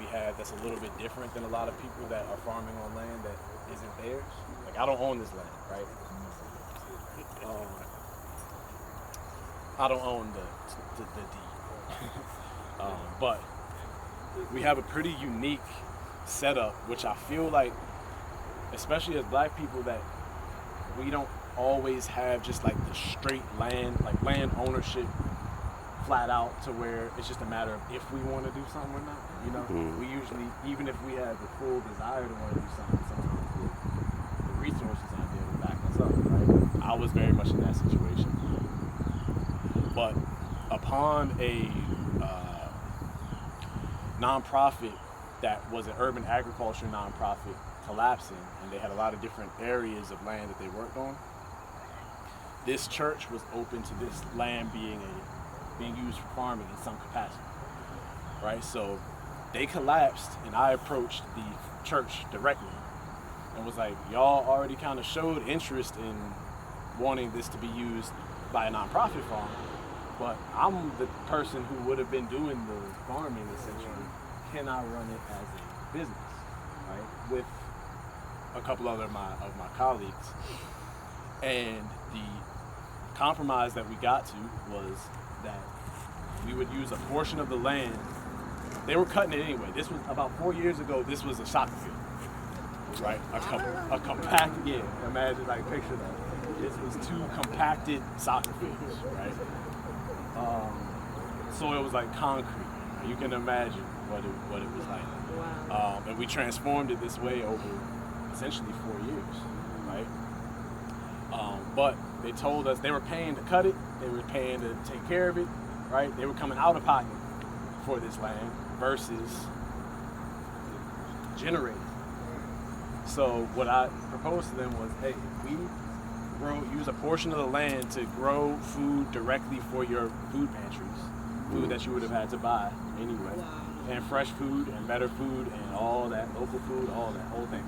have that's a little bit different than a lot of people that are farming on land that isn't theirs. Like I don't own this land, right? I don't own the deed. But we have a pretty unique setup, which I feel like, especially as black people, that we don't always have just like the straight land, like land ownership flat out to where it's just a matter of if we want to do something or not. You know, we usually, even if we have the full desire to want to do something, sometimes the resources aren't there to back us up, right? I was very much in that situation. But upon a nonprofit that was an urban agriculture nonprofit collapsing, and they had a lot of different areas of land that they worked on, this church was open to this land being used for farming in some capacity, right? So they collapsed, and I approached the church directly and was like, y'all already kind of showed interest in wanting this to be used by a nonprofit farm, but I'm the person who would have been doing the farming essentially. Can I run it as a business, right? With a couple other of my colleagues. And the compromise that we got to was that we would use a portion of the land. They were cutting it anyway. This was about 4 years ago. This was a soccer field, right? A compact, yeah. Imagine, like, picture that. This was two compacted soccer fields, right? Soil was like concrete. You can imagine what it was like. Wow. And we transformed it this way over essentially 4 years, right? But they told us they were paying to cut it, they were paying to take care of it, right? They were coming out of pocket for this land versus generating. So what I proposed to them was, hey, we use a portion of the land to grow food directly for your food pantries, food that you would have had to buy anyway, and fresh food and better food and all that, local food, all that whole thing.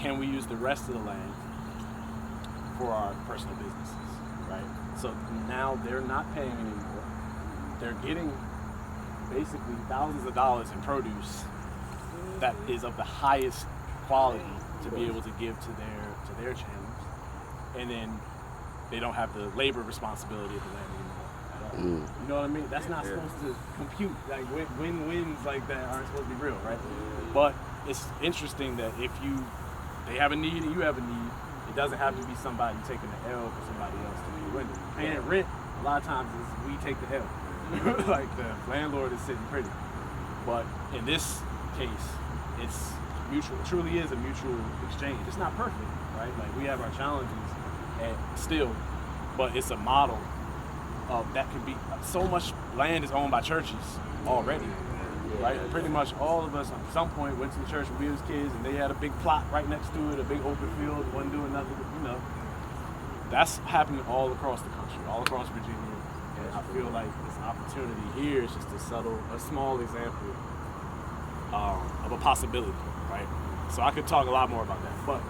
Can we use the rest of the land for our personal businesses, right? So now they're not paying anymore. They're getting basically thousands of dollars in produce that is of the highest quality to be able to give to their channels, and then they don't have the labor responsibility of the land anymore at all. You know what I mean? That's not supposed to compute. Like win-wins like that aren't supposed to be real, right? But it's interesting that if they have a need and you have a need, it doesn't have to be somebody taking the L for somebody else to be winning. Paying rent, a lot of times is we take the L. Like the landlord is sitting pretty. But in this case, it's mutual. It truly is a mutual exchange. It's not perfect, right? Like we have our challenges still, but it's a model of that can be. So much land is owned by churches already, right? Pretty much all of us at some point went to the church when we was kids, and they had a big plot right next to it, a big open field, wasn't doing nothing. You know, that's happening all across the country, all across Virginia, and I feel like this opportunity here is just a small example of a possibility, right? So I could talk a lot more about that, but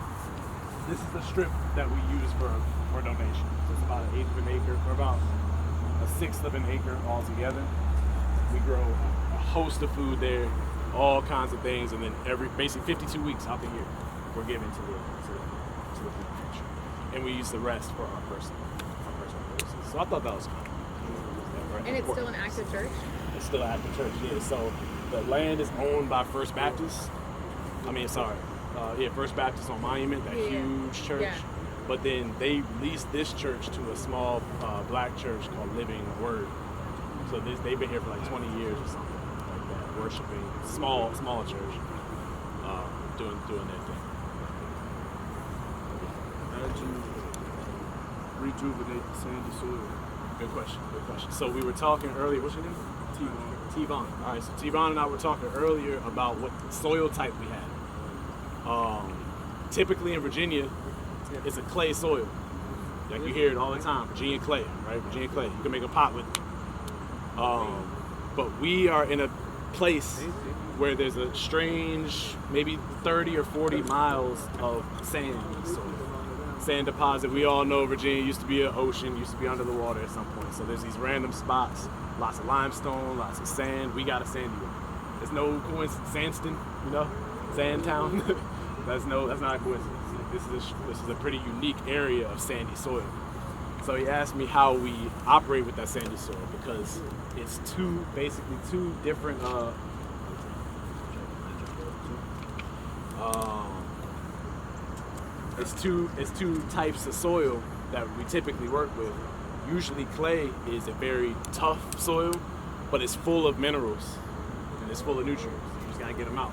this is the strip that we use for donation. So it's about 1/8 of an acre, or about 1/6 of an acre altogether. We grow a host of food there, all kinds of things, and then basically 52 weeks out the year, we're giving to the food pantry, and we use the rest for our personal purposes. So I thought that was cool. And it's still an active church? It's still an active church, yeah. So the land is owned by First Baptist. First Baptist on Monument, that huge church. Yeah. But then they leased this church to a small black church called Living Word. So they've been here for like 20 years or something like that, worshiping, small church, doing their thing. How did you rejuvenate the sandy soil? Good question. So we were talking earlier, what's your name? T-Von. All right, so T-Von and I were talking earlier about what soil type we had. Typically in Virginia, it's a clay soil. Like you hear it all the time, Virginia clay, right? Virginia clay. You can make a pot with it. But we are in a place where there's a strange, maybe 30 or 40 miles of sand soil. Sand deposit. We all know Virginia used to be an ocean, used to be under the water at some point. So there's these random spots, lots of limestone, lots of sand. We got a sandy one. There's no coincidence. Sandston, you know, Sandtown. that's not a coincidence. This is a pretty unique area of sandy soil. So he asked me how we operate with that sandy soil because it's basically two different it's two types of soil that we typically work with. Usually clay is a very tough soil, but it's full of minerals and it's full of nutrients. You just gotta get them out.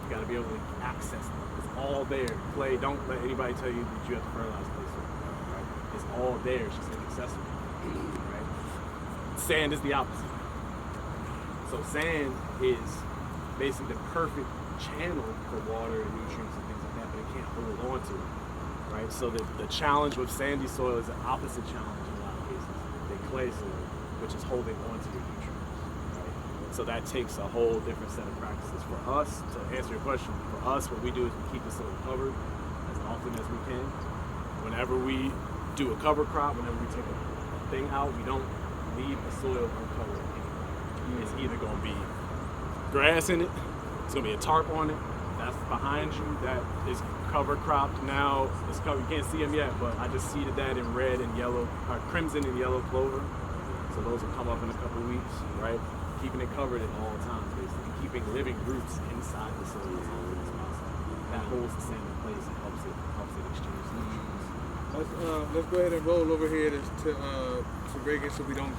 You gotta be able to access them. It's all there. Clay, don't let anybody tell you that you have to fertilize clay soil. Right? It's all there. It's just inaccessible. Right? Sand is the opposite. So sand is basically the perfect channel for water and nutrients and things like that, but it can't hold on to it. Right? So the challenge with sandy soil is the opposite challenge in a lot of cases than clay soil, which is holding on to your nutrients. Right? So that takes a whole different set of practices. For us, to answer your question, for us, what we do is we keep the soil covered as often as we can. Whenever we do a cover crop, whenever we take a thing out, we don't leave the soil uncovered anymore. It's either going to be grass in it, it's going to be a tarp on it, that's behind you, that is cover cropped now. It's covered, you can't see them yet, but I just seeded that in red and yellow, or crimson and yellow clover. So those will come up in a couple weeks, right? Keeping it covered at all times, basically. Keeping living roots inside the soil as often as possible. That holds the sand in place and helps it exchange nutrients. Let's go ahead and roll over here to Reagan so we don't get